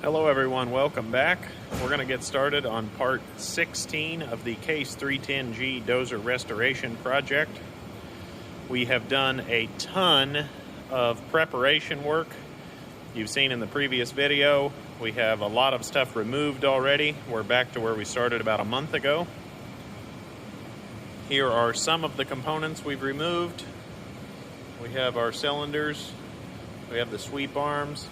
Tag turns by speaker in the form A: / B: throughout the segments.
A: Hello everyone, welcome back. We're going to get started on part 16 of the Case 310G dozer restoration project. We have done a ton of preparation work. You've seen in the previous video, we have a lot of stuff removed already. We're back to where we started about a month ago. Here are some of the components we've removed. We have our cylinders, we have the sweep arms.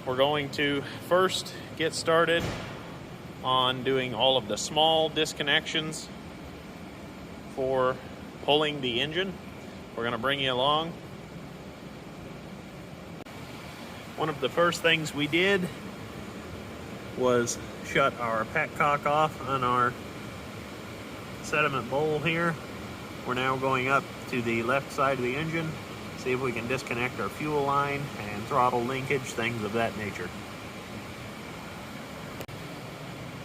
A: We're going to first get started on doing all of the small disconnections for pulling the engine. We're going to bring you along. One of the first things we did was shut our petcock off on our sediment bowl here. We're now going up to the left side of the engine, see if we can disconnect our fuel line and throttle linkage, things of that nature.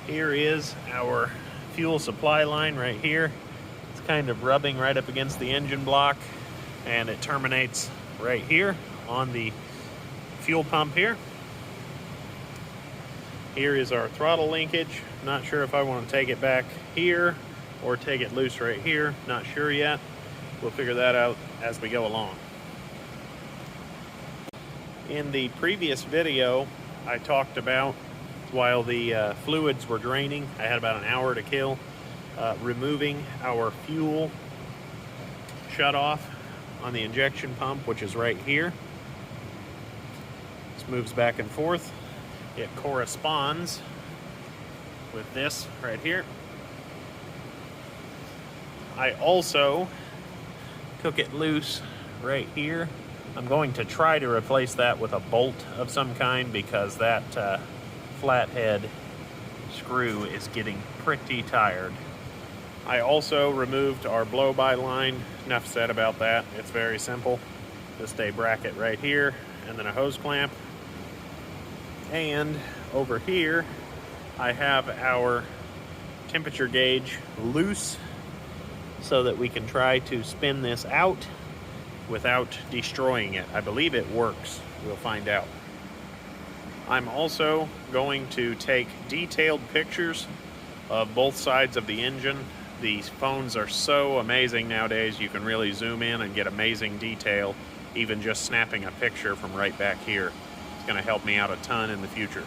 A: Here is our fuel supply line right here. It's kind of rubbing right up against the engine block, and it terminates right here on the fuel pump here. Here is our throttle linkage. Not sure if I want to take it back here or take it loose right here. Not sure yet. We'll figure that out as we go along. In the previous video, I talked about, while the fluids were draining, I had about an hour to kill, removing our fuel shutoff on the injection pump, which is right here. This moves back and forth. It corresponds with this right here. I also took it loose right here. I'm going to try to replace that with a bolt of some kind because that flathead screw is getting pretty tired. I also removed our blow-by line. Enough said about that. It's very simple. Just a bracket right here and then a hose clamp. And over here, I have our temperature gauge loose so that we can try to spin this out without destroying it. I believe it works. We'll find out. I'm also going to take detailed pictures of both sides of the engine. These phones are so amazing nowadays. You can really zoom in and get amazing detail, even just snapping a picture from right back here. It's going to help me out a ton in the future.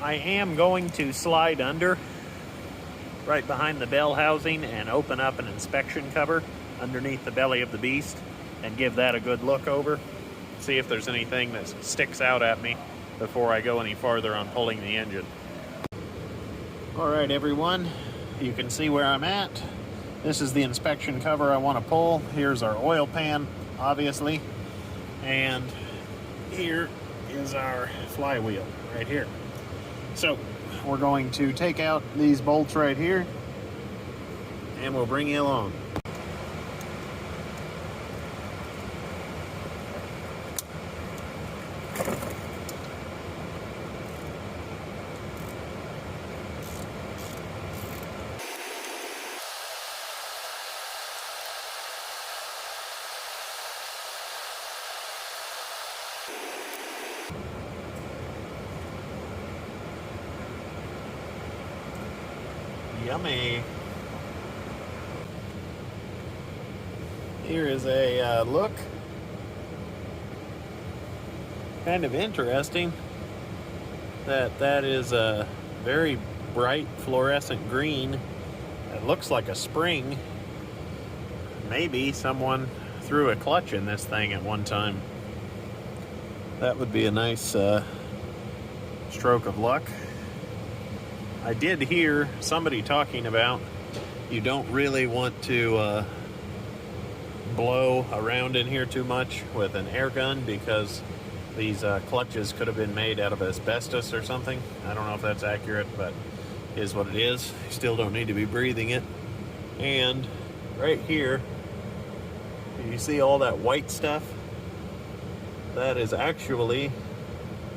A: I am going to slide under right behind the bell housing and open up an inspection cover underneath the belly of the beast and give that a good look over. See if there's anything that sticks out at me before I go any farther on pulling the engine. All right, everyone, you can see where I'm at. This is the inspection cover I want to pull. Here's our oil pan, obviously, and here is our flywheel right here. So we're going to take out these bolts right here and we'll bring you along. Yummy. Here is a look. Kind of interesting that is a very bright fluorescent green. It looks like a spring. Maybe someone threw a clutch in this thing at one time. That would be a nice stroke of luck. I did hear somebody talking about you don't really want to blow around in here too much with an air gun because these clutches could have been made out of asbestos or something. I don't know if that's accurate, but it is what it is. You still don't need to be breathing it. And right here, you see all that white stuff? That is actually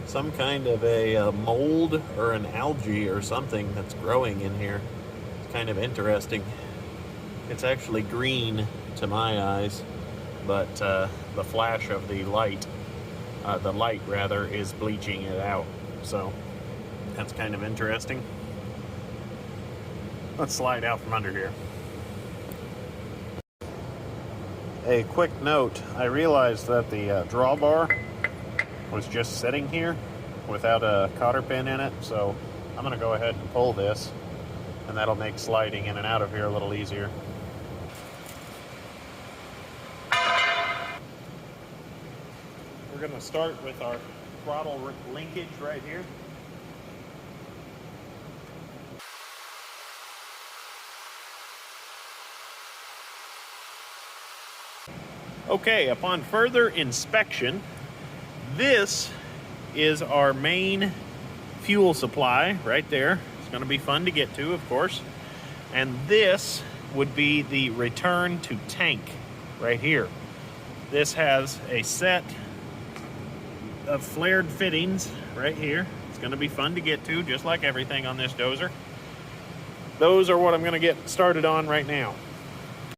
A: some kind of a mold or an algae or something that's growing in here. It's kind of interesting. It's actually green to my eyes, but the flash of the light the light rather, is bleaching it out. So that's kind of interesting. Let's slide out from under here. A quick note, I realized that the drawbar was just sitting here without a cotter pin in it, so I'm going to go ahead and pull this, and that'll make sliding in and out of here a little easier. We're going to start with our throttle linkage right here. Okay, upon further inspection, this is our main fuel supply right there. It's going to be fun to get to, of course. And this would be the return to tank right here. This has a set of flared fittings right here. It's going to be fun to get to, just like everything on this dozer. Those are what I'm going to get started on right now.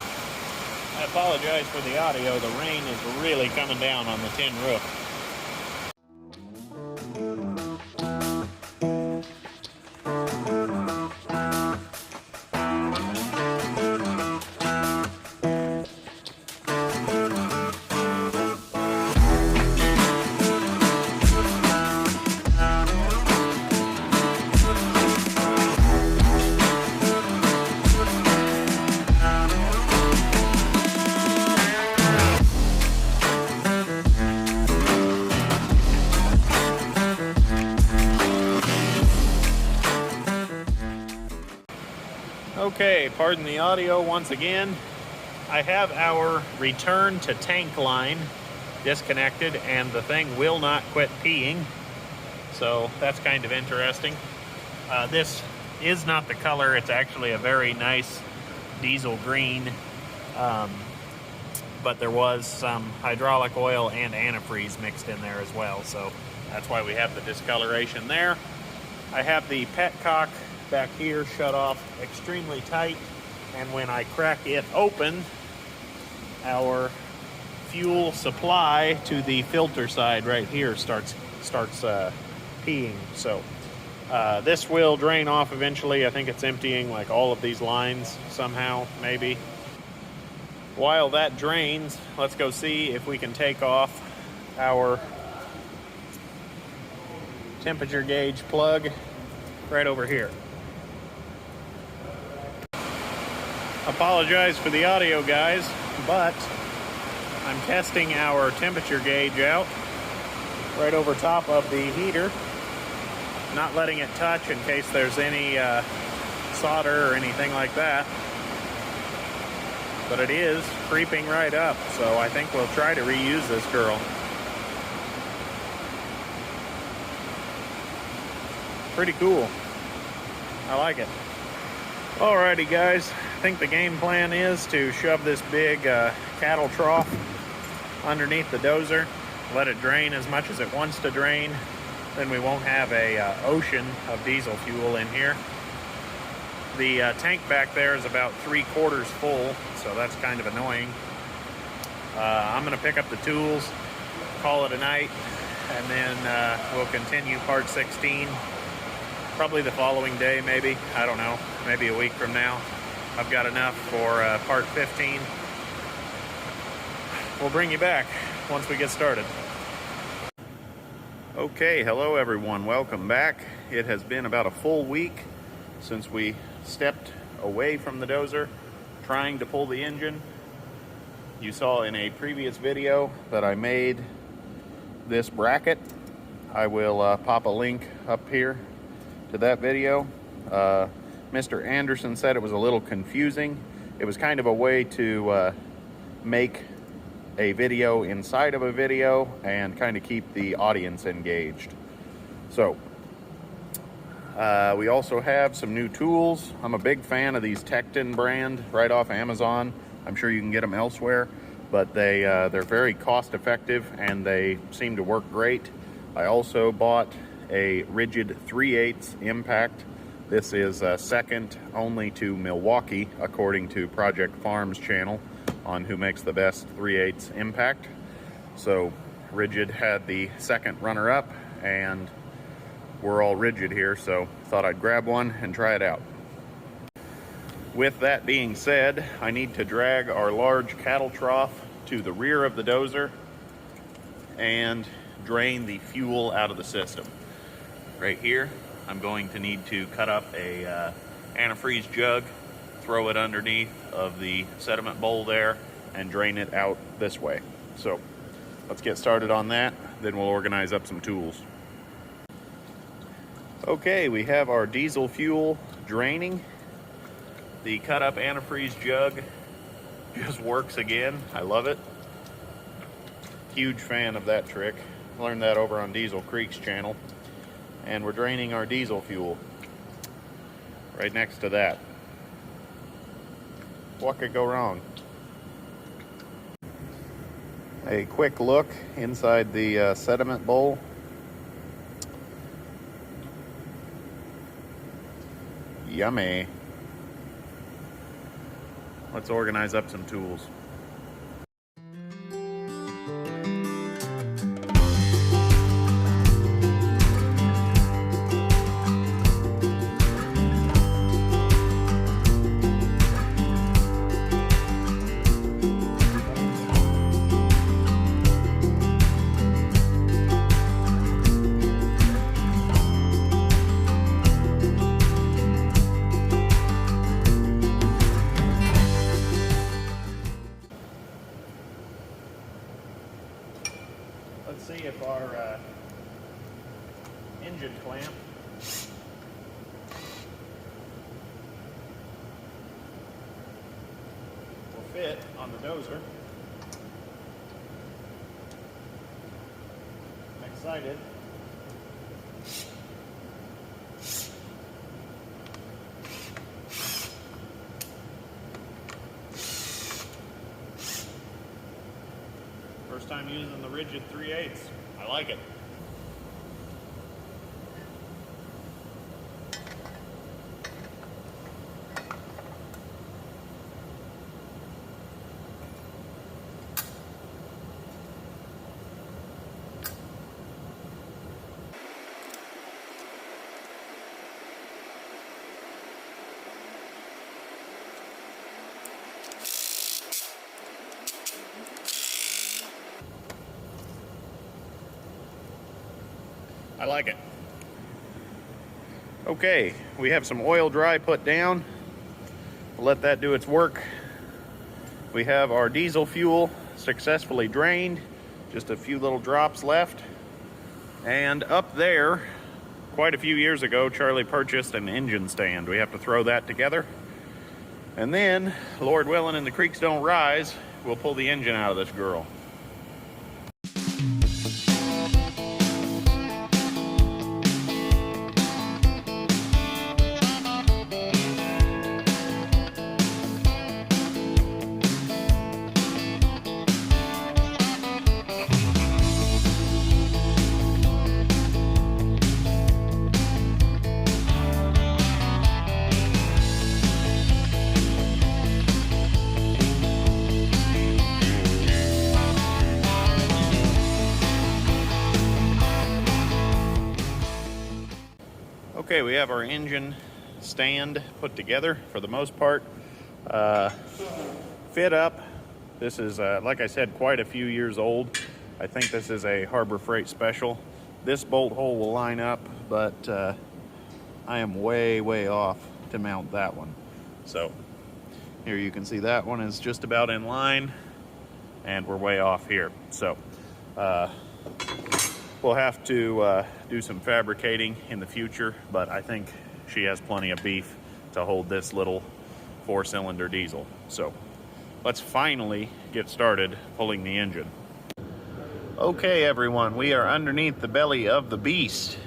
A: I apologize for the audio. The rain is really coming down on the tin roof. Okay, pardon the audio once again. I have our return to tank line disconnected and the thing will not quit peeing. So that's kind of interesting. This is not the color. It's actually a very nice diesel green. But there was some hydraulic oil and antifreeze mixed in there as well. So that's why we have the discoloration there. I have the petcock back here shut off extremely tight, and when I crack it open, our fuel supply to the filter side right here starts peeing. So this will drain off eventually. I think it's emptying like all of these lines somehow, maybe. While that drains, let's go see if we can take off our temperature gauge plug right over here. Apologize for the audio, guys, but I'm testing our temperature gauge out right over top of the heater, not letting it touch in case there's any solder or anything like that. But it is creeping right up, so I think we'll try to reuse this girl. Pretty cool. I like it. Alrighty, guys. I think the game plan is to shove this big cattle trough underneath the dozer, let it drain as much as it wants to drain. Then we won't have a ocean of diesel fuel in here. The tank back there is about 3/4 full, so that's kind of annoying. I'm going to pick up the tools, call it a night, and then we'll continue part 16. Probably the following day, maybe. I don't know. Maybe a week from now. I've got enough for part 15. We'll bring you back once we get started. Okay, hello everyone. Welcome back. It has been about a full week since we stepped away from the dozer trying to pull the engine. You saw in a previous video that I made this bracket. I will pop a link up here to that video. Mr. Anderson said it was a little confusing. It was kind of a way to make a video inside of a video and kind of keep the audience engaged. So we also have some new tools. I'm a big fan of these Tecton brand right off Amazon. I'm sure you can get them elsewhere, but they're very cost effective and they seem to work great. I also bought a rigid 3/8 impact. This is second only to Milwaukee, according to Project Farm's channel on who makes the best 3/8 impact. So
B: Rigid had the second runner-up, and we're all Rigid here, so thought I'd grab one and try it out. With that being said, I need to drag our large cattle trough to the rear of the dozer and drain the fuel out of the system. Right here, I'm going to need to cut up a antifreeze jug, throw it underneath of the sediment bowl there, and drain it out this way. So let's get started on that, then we'll organize up some tools. Okay, we have our diesel fuel draining. The cut up antifreeze jug just works again. I love it. Huge fan of that trick. Learned that over on Diesel Creek's channel. And we're draining our diesel fuel right next to that. What could go wrong? A quick look inside the sediment bowl. Yummy. Let's organize up some tools. Let's see if our engine clamp will fit on the dozer. I'm excited. First time using the Rigid 3/8. I like it. I like it. Okay, we have some oil dry put down. We'll let that do its work. We have our diesel fuel successfully drained. Just a few little drops left. And up there, quite a few years ago, Charlie purchased an engine stand. We have to throw that together. And then, Lord willing and the creeks don't rise, we'll pull the engine out of this girl. Okay, we have our engine stand put together for the most part. Fit up. This is, like I said, quite a few years old. I think this is a Harbor Freight special. This bolt hole will line up, but I am way off to mount that one. So here you can see that one is just about in line, and we're way off here. So we'll have to do some fabricating in the future, but I think she has plenty of beef to hold this little 4-cylinder diesel. So let's finally get started pulling the engine. Okay everyone, we are underneath the belly of the beast.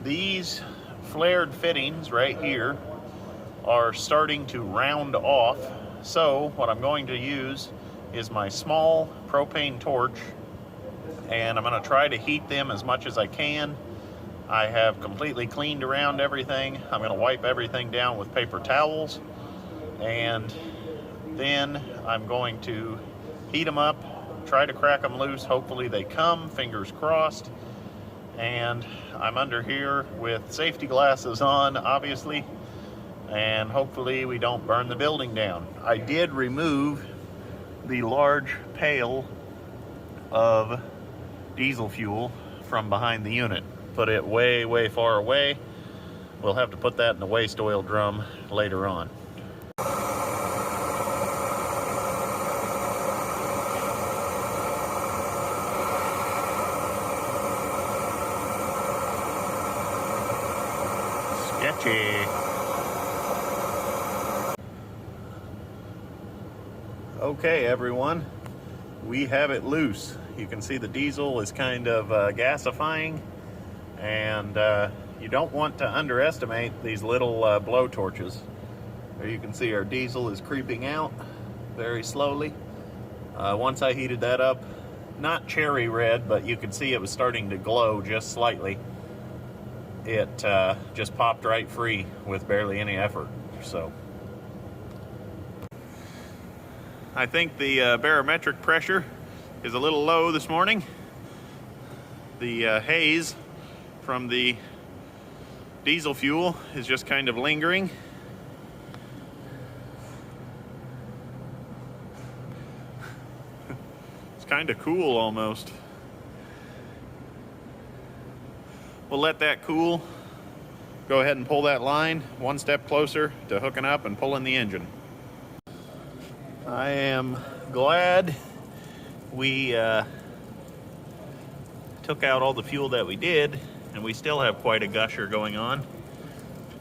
B: These flared fittings right here are starting to round off. So what I'm going to use is my small propane torch, and I'm going to try to heat them as much as I can. I have completely cleaned around everything. I'm going to wipe everything down with paper towels, and then I'm going to heat them up
A: try to crack them loose. Hopefully they come, fingers crossed. And I'm under here with safety glasses on, obviously, and hopefully we don't burn the building down. I did remove the large pail of diesel fuel from behind the unit. Put it way, way far away. We'll have to put that in the waste oil drum later on. Sketchy. Okay, everyone, we have it loose. You can see the diesel is kind of gasifying, and you don't want to underestimate these little blow torches. There you can see our diesel is creeping out very slowly. Once I heated that up, not cherry red, but you could see it was starting to glow just slightly. It just popped right free with barely any effort. So I think the barometric pressure is a little low this morning. The haze from the diesel fuel is just kind of lingering. It's kind of cool almost. We'll let that cool. Go ahead and pull that line one step closer to hooking up and pulling the engine. I am glad we took out all the fuel that we did, and we still have quite a gusher going on.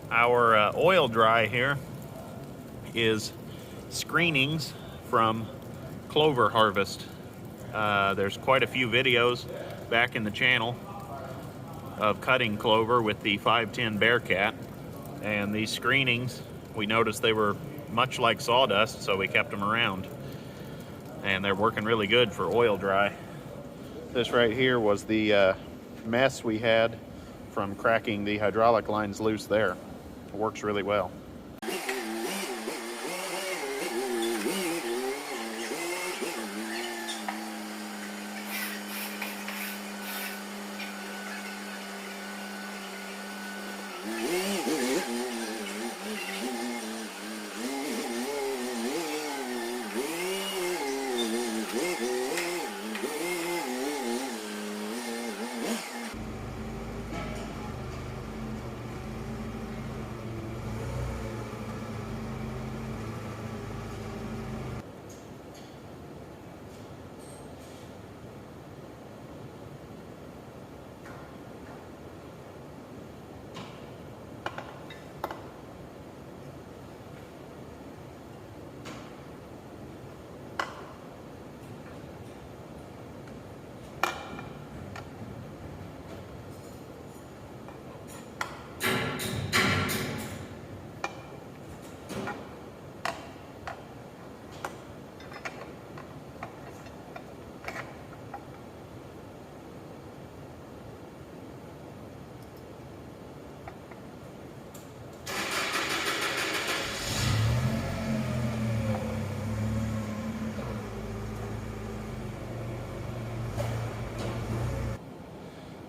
A: Our oil dry here is screenings from clover harvest. There's quite a few videos back in the channel of cutting clover with the 510 Bearcat, and these screenings, we noticed they were much like sawdust, so we kept them around, and they're working really good for oil dry. This right here was the mess we had from cracking the hydraulic lines loose there. It works really well.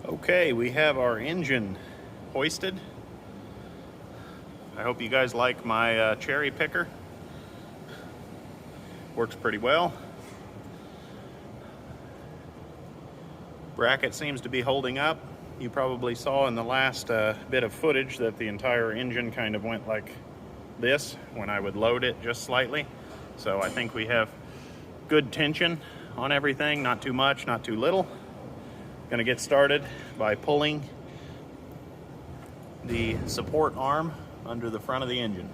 A: Okay, we have our engine hoisted. I hope you guys like my cherry picker. Works pretty well. Bracket seems to be holding up. You probably saw in the last bit of footage that the entire engine kind of went like this when I would load it just slightly. So I think we have good tension on everything, not too much, not too little. Going to get started by pulling the support arm under the front of the engine.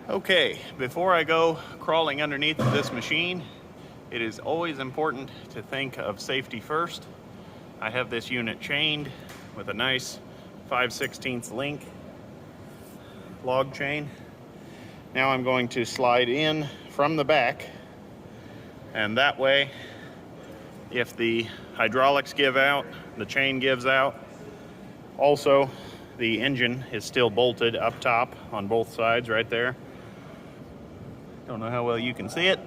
A: Okay, before I go crawling underneath this machine, It is always important to think of safety first. I have this unit chained with a nice 5/16 link log chain. Now I'm going to slide in from the back, and that way, if the hydraulics give out, the chain gives out. Also, the engine is still bolted up top on both sides right there. Don't know how well you can see it.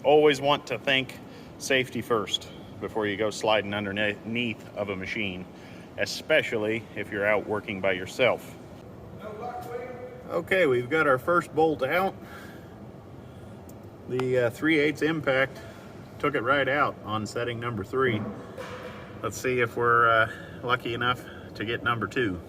A: Always want to think safety first before you go sliding underneath of a machine, especially if you're out working by yourself. Okay, we've got our first bolt out. The 3/8 impact took it right out on setting number 3. Let's see if we're lucky enough to get number 2.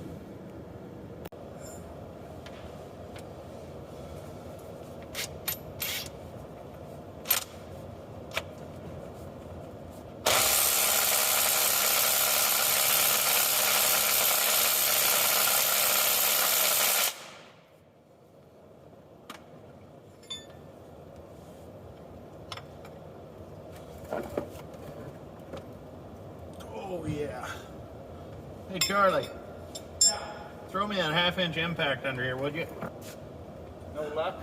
A: Oh yeah. Hey Charlie, throw me that 1/2 inch impact under here, would you?
C: No luck?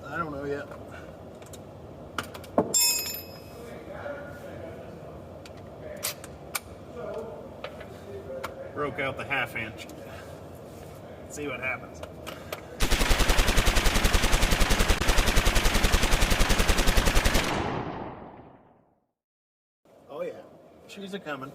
A: I don't know yet. Broke out the 1/2 inch. Let's see what happens. Oh yeah, she's a coming.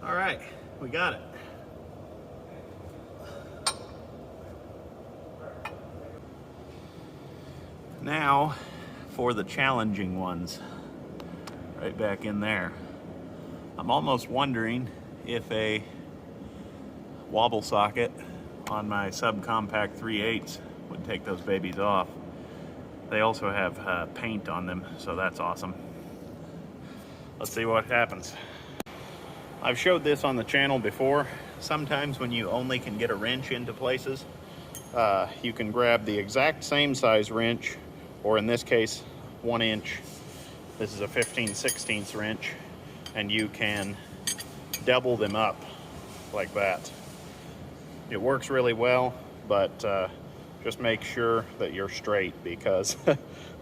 A: All right, we got it. Now for the challenging ones, right back in there. I'm almost wondering if a wobble socket on my subcompact 3/8 would take those babies off. They also have paint on them, so that's awesome. Let's see what happens. I've showed this on the channel before. Sometimes when you only can get a wrench into places, you can grab the exact same size wrench, or in this case, 1 inch. This is a 15/16 wrench, and you can double them up like that. It works really well, but just make sure that you're straight, because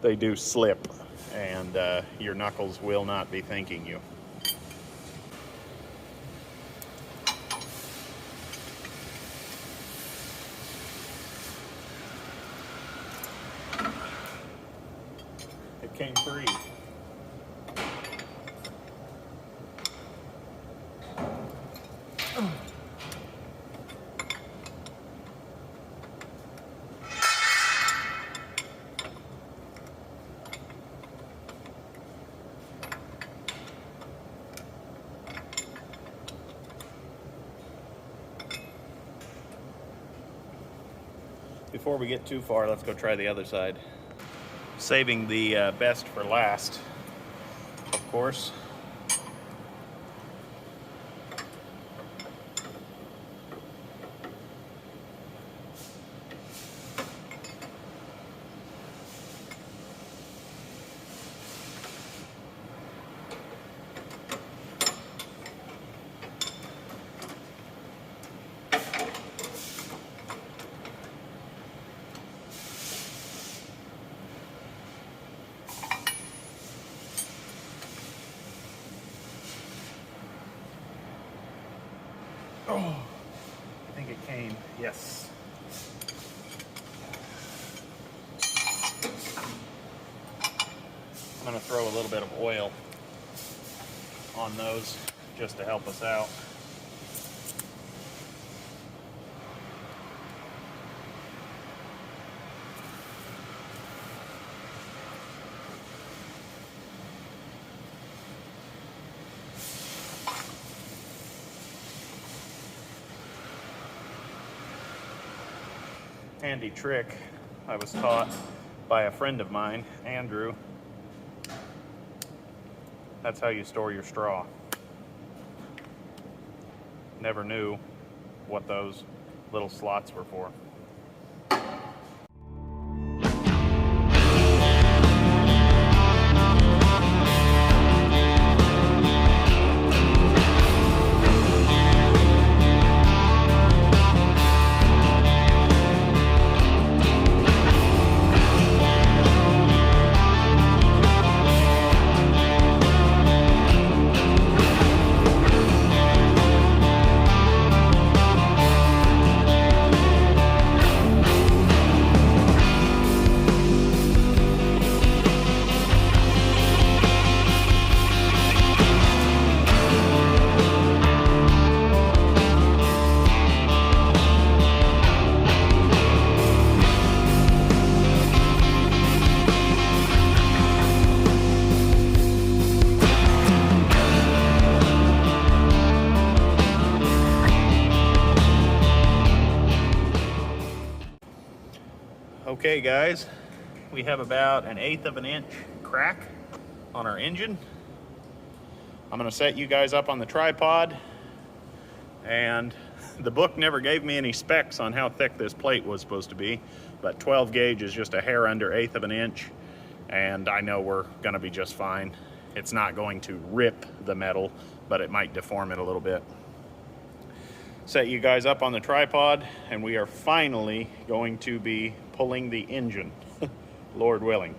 A: they do slip, and your knuckles will not be thanking you. It came free. Before we get too far, let's go try the other side. Saving the best for last, of course. Oh, I think it came, yes. I'm gonna throw a little bit of oil on those just to help us out. Handy trick I was taught
B: by a friend of mine, Andrew. That's how you store your straw. Never knew what those little slots were for. Okay guys, we have about 1/8 of an inch crack on our engine. I'm gonna set you guys up on the tripod, and the book never gave me any specs on how thick this plate was supposed to be, but 12 gauge is just a hair under 1/8 of an inch, and I know we're gonna be just fine. It's not going to rip the metal, but it might deform it a little bit. Set you guys up on the tripod, and we are finally going to be pulling the engine, Lord willing.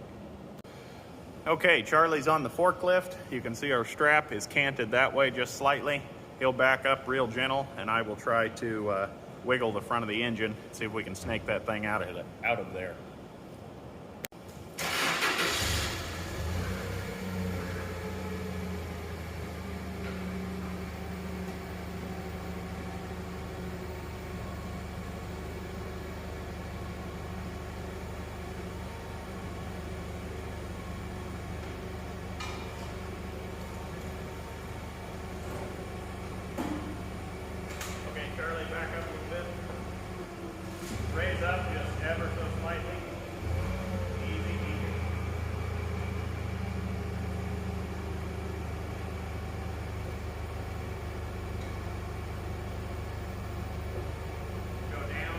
B: Okay, Charlie's on the forklift. You can see our strap is canted that way just slightly. He'll back up real gentle, and I will try to wiggle the front of the engine, see if we can snake that thing out of there. Charlie, back up a little bit. Raise up just ever so slightly. Easy, easy. Go down.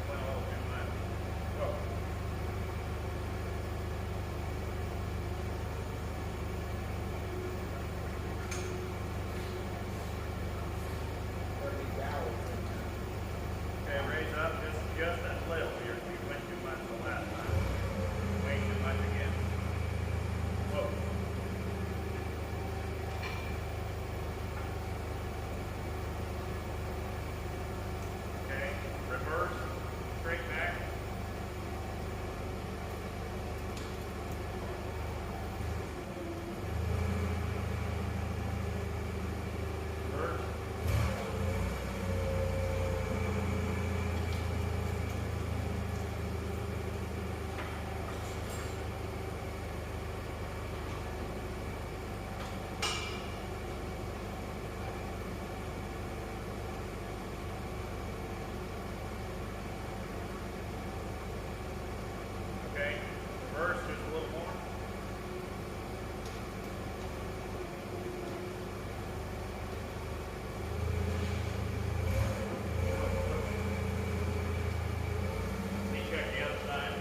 B: Well, too much. Whoa. Okay, raise up just a little. You went too much the last time. Way too much again. Whoa. Okay, reverse, straight back. Reverse. Okay, reverse just a little more. Let me check the other side.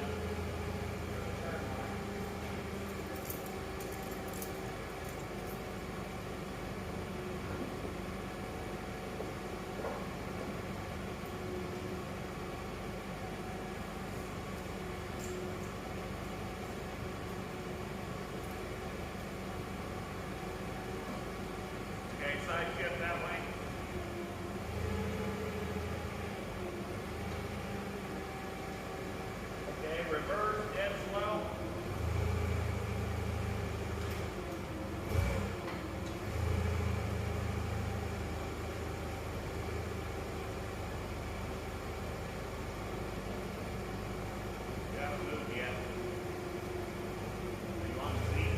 B: Okay, side shift that way. Okay, reverse, dead slow. You haven't moved yet. Are you on the seat?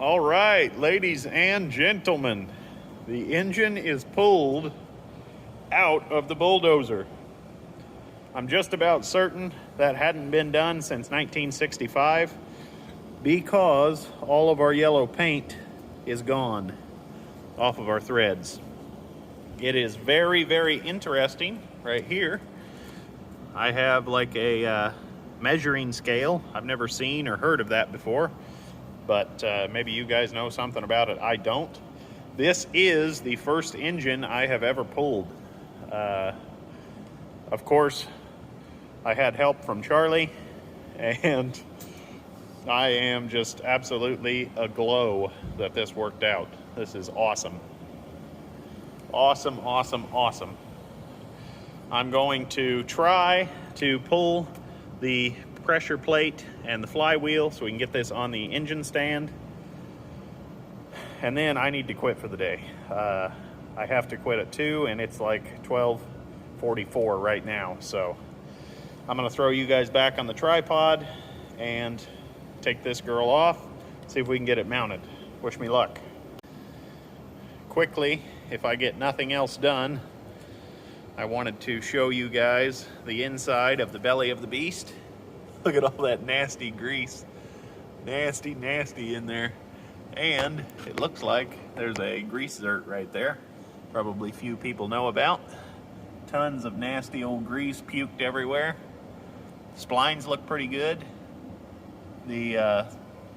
B: All right, ladies and gentlemen, the engine is pulled out of the bulldozer. I'm just about certain that hadn't been done since 1965 because all of our yellow paint is gone off of our threads. It is very, very interesting right here. I have like a measuring scale. I've never seen or heard of that before, but maybe you guys know something about it. I don't. This is the first engine I have ever pulled. Of course, I had help from Charlie, and I am just absolutely aglow that this worked out. This is awesome. Awesome, awesome, awesome. I'm going to try to pull the pressure plate and the flywheel so we can get this on the engine stand. And then I need to quit for the day. I have to quit at 2 and it's like 12:44 right now. So I'm gonna throw you guys back on the tripod and take this girl off, see if we can get it mounted. Wish me luck. Quickly, if I get nothing else done, I wanted to show you guys the inside of the belly of the beast. Look at all that nasty grease. Nasty, nasty in there. And it looks like there's a grease zert right there. Probably few people know about. Tons of nasty old grease puked everywhere. Splines look pretty good. The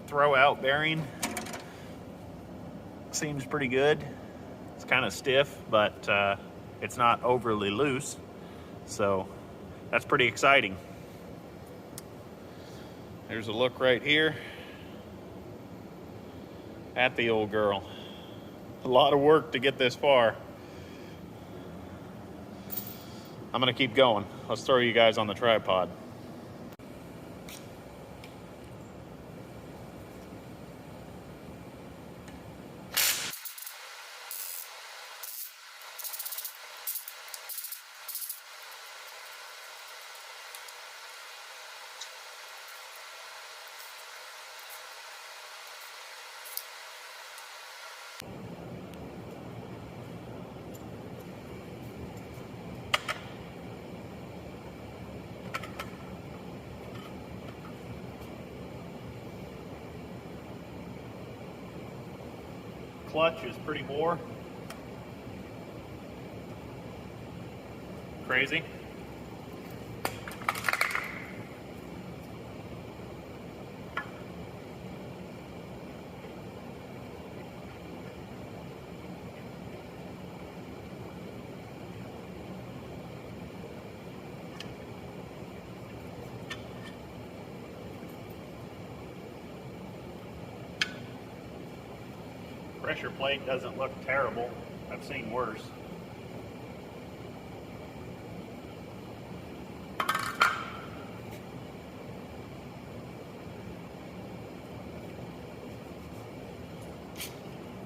B: throw out bearing seems pretty good. It's kind of stiff, but it's not overly loose. So that's pretty exciting. There's a look right here at the old girl. A lot of work to get this far. I'm gonna keep going. Let's throw you guys on the tripod. Clutch is pretty wore. Crazy. Pressure plate doesn't look terrible. I've seen worse.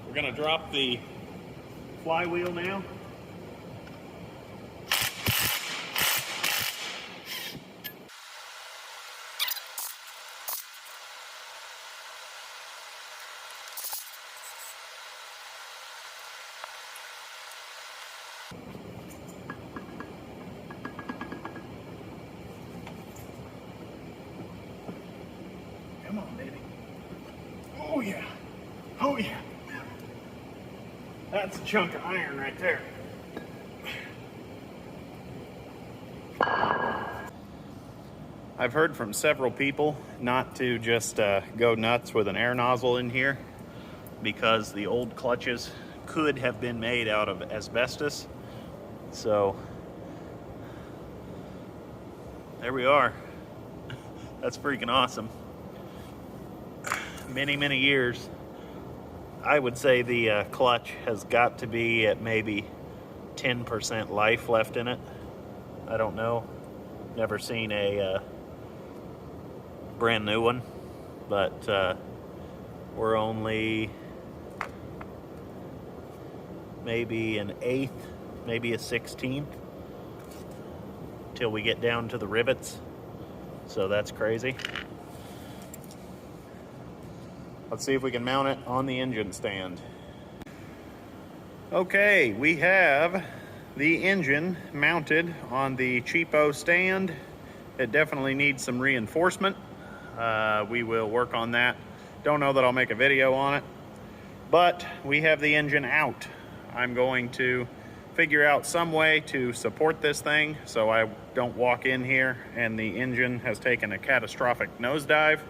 B: We're going to drop the flywheel now. Come on, baby. Oh yeah. Oh yeah. That's a chunk of iron right there. I've heard from several people not to just go nuts with an air nozzle in here because the old clutches could have been made out of asbestos. So there we are. That's freaking awesome. Many, many years. I would say the clutch has got to be at maybe 10% life left in it. I don't know. Never seen a brand new one, but we're only maybe an eighth, maybe a 16th till we get down to the rivets. So that's crazy. Let's see if we can mount it on the engine stand. Okay, we have the engine mounted on the cheapo stand. It definitely needs some reinforcement. We will work on that. Don't know that I'll make a video on it, but we have the engine out. I'm going to figure out some way to support this thing so I don't walk in here and the engine has taken a catastrophic nosedive,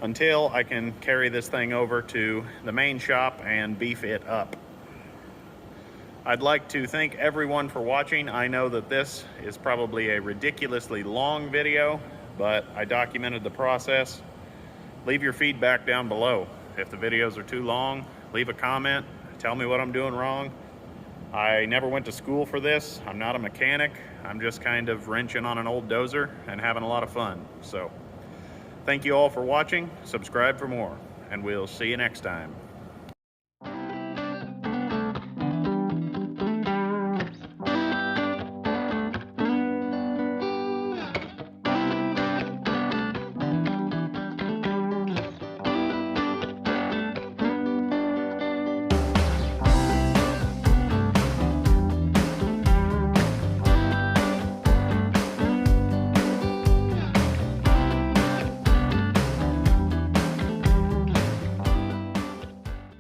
B: until I can carry this thing over to the main shop and beef it up. I'd like to thank everyone for watching. I know that this is probably a ridiculously long video, but I documented the process. Leave your feedback down below. If the videos are too long, leave a comment. Tell me what I'm doing wrong. I never went to school for this. I'm not a mechanic. I'm just kind of wrenching on an old dozer and having a lot of fun. So, thank you all for watching. Subscribe for more, and we'll see you next time.